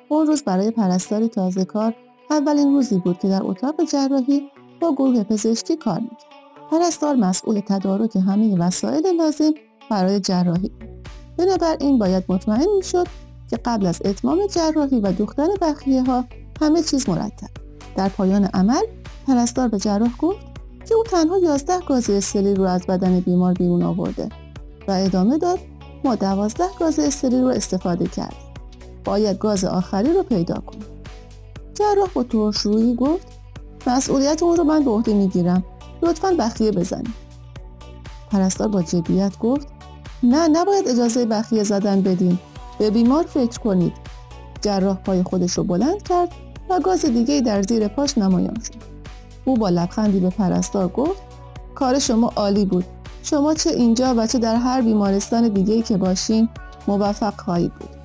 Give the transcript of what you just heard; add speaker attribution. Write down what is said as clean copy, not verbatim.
Speaker 1: اون روز برای پرستاری تازه کار اولین روزی بود که در اتاق جراحی با گروه پزشکی کار می‌کرد. پرستار مسئول تدارک همه وسایل لازم برای جراحی بود. بنابراین باید مطمئن می‌شد که قبل از اتمام جراحی و دوختن بخیه‌ها همه چیز مرتب. در پایان عمل پرستار به جراح گفت که او تنها 11 گاز استریل رو از بدن بیمار بیرون آورده و ادامه داد ما 12 گاز استریل رو استفاده کردیم. باید گاز آخری رو پیدا کنیم. جراح با ترش‌رویی گفت مسئولیت اون رو من به عهده میگیرم. لطفاً بخیه بزنید. پرستار با جدیت گفت نه، نباید اجازه بخیه زدن بدین. به بیمار فکر کنید. جراح پای خودش رو بلند کرد و گاز دیگه‌ای در زیر پاش نمایان شد. او با لبخندی به پرستار گفت کار شما عالی بود. شما چه اینجا و چه در هر بیمارستان دیگه‌ای که باشین موفق خواهید بود.